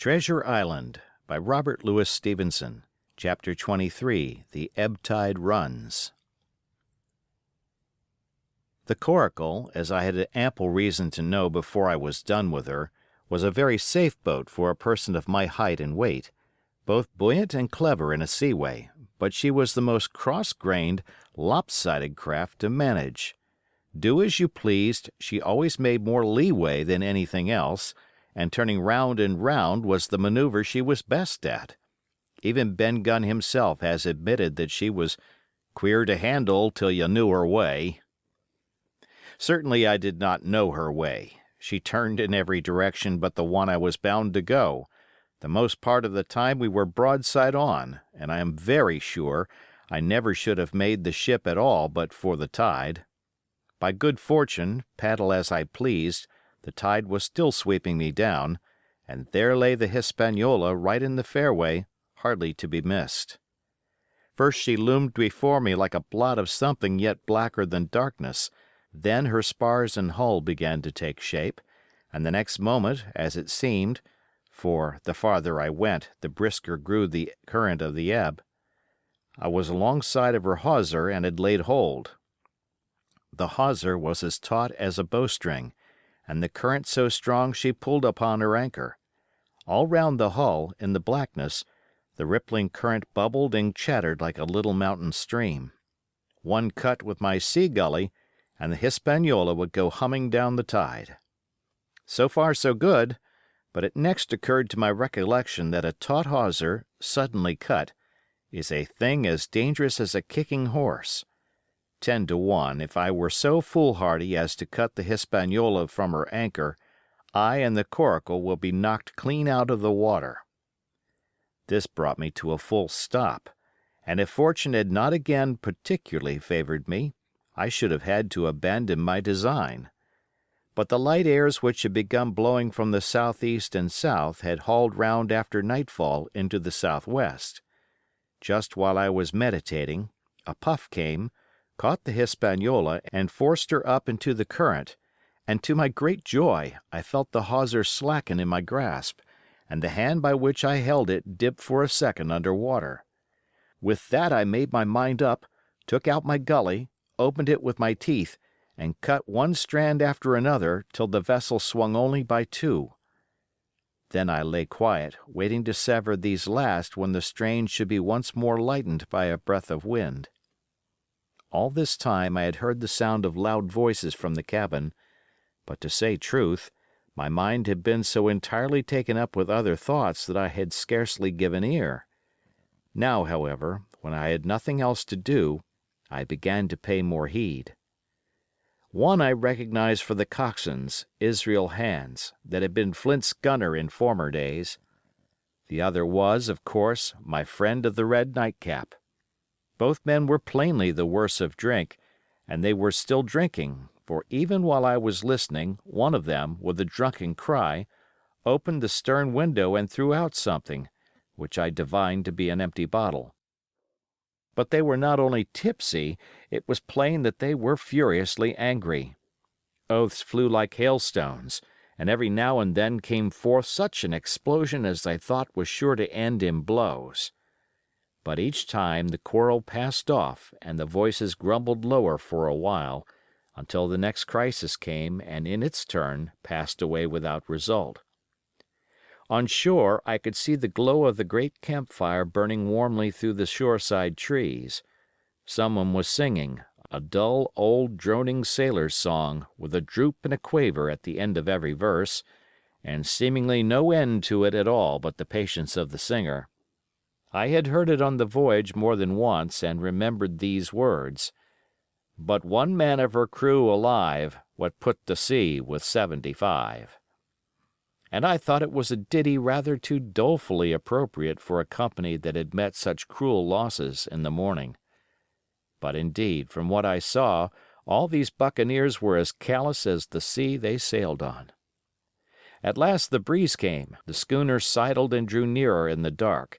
Treasure Island by Robert Louis Stevenson. Chapter 23. The Ebb Tide Runs. The Coracle, as I had ample reason to know before I was done with her, was a very safe boat for a person of my height and weight, both buoyant and clever in a seaway, but she was the most cross-grained, lopsided craft to manage. Do as you pleased, she always made more leeway than anything else, and turning round and round was the maneuver she was best at. Even Ben Gunn himself has admitted that she was queer to handle till you knew her way. Certainly I did not know her way. She turned in every direction but the one I was bound to go. The most part of the time we were broadside on, and I am very sure I never should have made the ship at all but for the tide. By good fortune, paddle as I pleased, the tide was still sweeping me down, and there lay the Hispaniola right in the fairway, hardly to be missed. First she loomed before me like a blot of something yet blacker than darkness, then her spars and hull began to take shape, and the next moment, as it seemed, for the farther I went the brisker grew the current of the ebb, I was alongside of her hawser and had laid hold. The hawser was as taut as a bowstring, and the current so strong she pulled upon her anchor. All round the hull, in the blackness, the rippling current bubbled and chattered like a little mountain stream. One cut with my sea gully, and the Hispaniola would go humming down the tide. So far so good, but it next occurred to my recollection that a taut hawser, suddenly cut, is a thing as dangerous as a kicking horse. 10 to 1, if I were so foolhardy as to cut the Hispaniola from her anchor, I and the Coracle will be knocked clean out of the water. This brought me to a full stop, and if fortune had not again particularly favored me, I should have had to abandon my design. But the light airs which had begun blowing from the southeast and south had hauled round after nightfall into the southwest. Just while I was meditating, a puff came, caught the Hispaniola and forced her up into the current, and to my great joy I felt the hawser slacken in my grasp, and the hand by which I held it dip for a second under water. With that I made my mind up, took out my gully, opened it with my teeth, and cut one strand after another till the vessel swung only by two. Then I lay quiet, waiting to sever these last when the strain should be once more lightened by a breath of wind. All this time I had heard the sound of loud voices from the cabin, but to say truth, my mind had been so entirely taken up with other thoughts that I had scarcely given ear. Now, however, when I had nothing else to do, I began to pay more heed. One I recognized for the coxswain's, Israel Hands, that had been Flint's gunner in former days. The other was, of course, my friend of the red nightcap. Both men were plainly the worse of drink, and they were still drinking, for even while I was listening, one of them, with a drunken cry, opened the stern window and threw out something, which I divined to be an empty bottle. But they were not only tipsy, it was plain that they were furiously angry. Oaths flew like hailstones, and every now and then came forth such an explosion as I thought was sure to end in blows. But each time the quarrel passed off and the voices grumbled lower for a while, until the next crisis came and in its turn passed away without result. On shore I could see the glow of the great campfire burning warmly through the shoreside trees. Someone was singing, a dull, old, droning sailor's song, with a droop and a quaver at the end of every verse, and seemingly no end to it at all but the patience of the singer. I had heard it on the voyage more than once and remembered these words: "But one man of her crew alive, what put to sea with 75." And I thought it was a ditty rather too dolefully appropriate for a company that had met such cruel losses in the morning. But indeed, from what I saw, all these buccaneers were as callous as the sea they sailed on. At last the breeze came, the schooner sidled and drew nearer in the dark.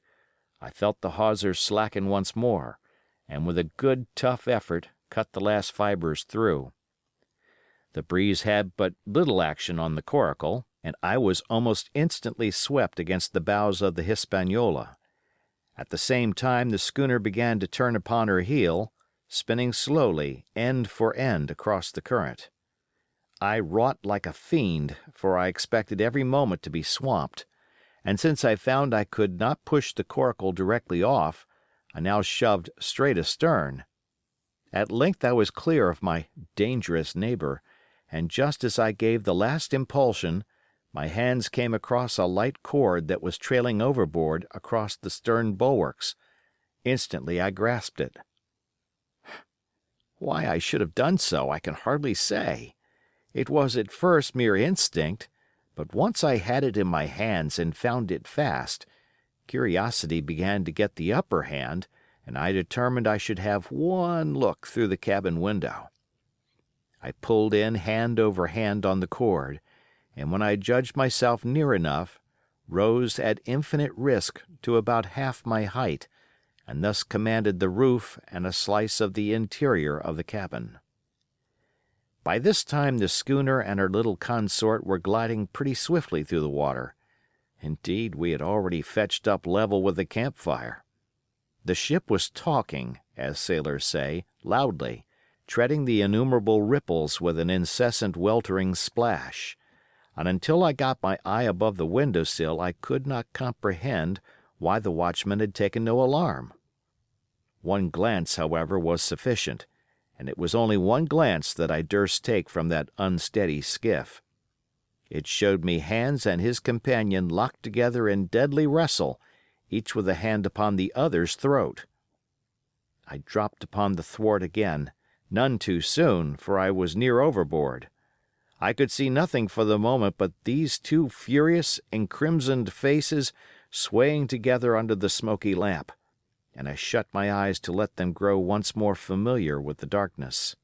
I felt the hawser slacken once more, and with a good tough effort cut the last fibres through. The breeze had but little action on the Coracle, and I was almost instantly swept against the bows of the Hispaniola. At the same time the schooner began to turn upon her heel, spinning slowly, end for end, across the current. I wrought like a fiend, for I expected every moment to be swamped, and since I found I could not push the coracle directly off, I now shoved straight astern. At length I was clear of my dangerous neighbor, and just as I gave the last impulsion, my hands came across a light cord that was trailing overboard across the stern bulwarks. Instantly I grasped it. Why I should have done so I can hardly say. It was at first mere instinct, but once I had it in my hands and found it fast, curiosity began to get the upper hand, and I determined I should have one look through the cabin window. I pulled in hand over hand on the cord, and when I judged myself near enough, rose at infinite risk to about half my height, and thus commanded the roof and a slice of the interior of the cabin. By this time the schooner and her little consort were gliding pretty swiftly through the water. Indeed, we had already fetched up level with the campfire. The ship was talking, as sailors say, loudly, treading the innumerable ripples with an incessant weltering splash, and until I got my eye above the window sill I could not comprehend why the watchman had taken no alarm. One glance, however, was sufficient, and it was only one glance that I durst take from that unsteady skiff. It showed me Hans and his companion locked together in deadly wrestle, each with a hand upon the other's throat. I dropped upon the thwart again, none too soon, for I was near overboard. I could see nothing for the moment but these two furious, encrimsoned faces swaying together under the smoky lamp, and I shut my eyes to let them grow once more familiar with the darkness.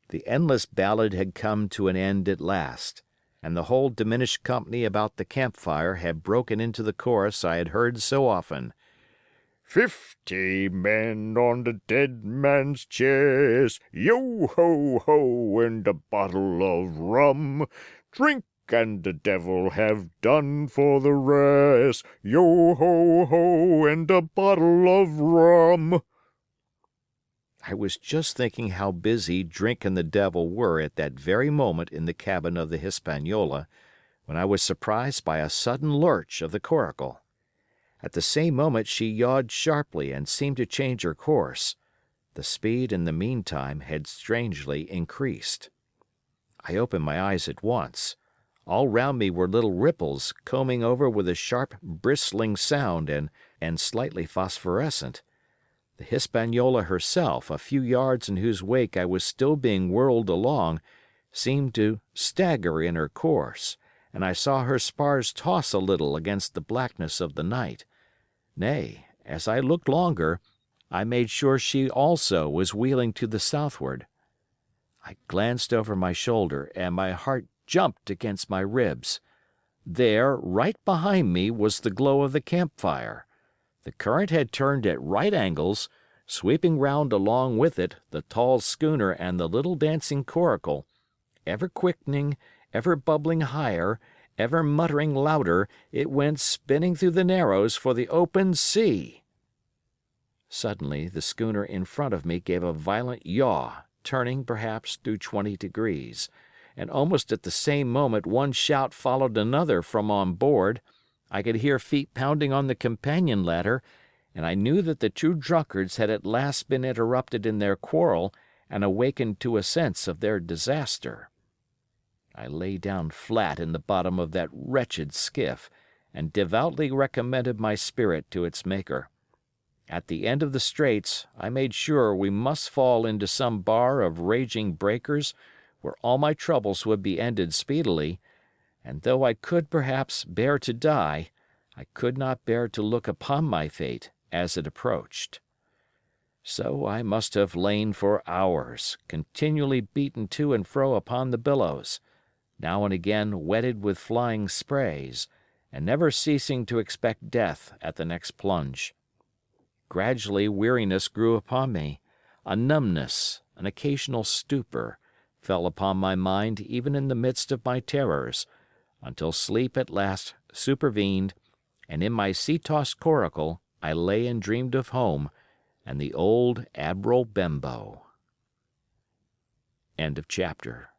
The endless ballad had come to an end at last, and the whole diminished company about the campfire had broken into the chorus I had heard so often. 50 men on the dead man's chest, yo-ho-ho, and a bottle of rum. Drink and the devil have done for the rest, yo-ho-ho, and a bottle of rum. I was just thinking how busy Drink and the devil were at that very moment in the cabin of the Hispaniola, when I was surprised by a sudden lurch of the coracle. At the same moment she yawed sharply and seemed to change her course. The speed in the meantime had strangely increased. I opened my eyes at once. All round me were little ripples combing over with a sharp bristling sound and slightly phosphorescent. The Hispaniola herself, a few yards in whose wake I was still being whirled along, seemed to stagger in her course, and I saw her spars toss a little against the blackness of the night. Nay, as I looked longer, I made sure she also was wheeling to the southward. I glanced over my shoulder, and my heart jumped against my ribs. There, right behind me, was the glow of the campfire. The current had turned at right angles, sweeping round along with it the tall schooner and the little dancing coracle. Ever quickening, ever bubbling higher, ever muttering louder, it went spinning through the Narrows for the open sea. Suddenly the schooner in front of me gave a violent yaw, turning, perhaps, through 20 degrees, and almost at the same moment one shout followed another from on board. I could hear feet pounding on the companion ladder, and I knew that the two drunkards had at last been interrupted in their quarrel and awakened to a sense of their disaster. I lay down flat in the bottom of that wretched skiff, and devoutly recommended my spirit to its Maker. At the end of the straits I made sure we must fall into some bar of raging breakers where all my troubles would be ended speedily, and though I could perhaps bear to die, I could not bear to look upon my fate as it approached. So I must have lain for hours, continually beaten to and fro upon the billows, now and again wetted with flying sprays, and never ceasing to expect death at the next plunge. Gradually weariness grew upon me, a numbness, an occasional stupor, fell upon my mind even in the midst of my terrors, until sleep at last supervened, and in my sea-tossed coracle I lay and dreamed of home and the old Admiral Benbow. End of chapter.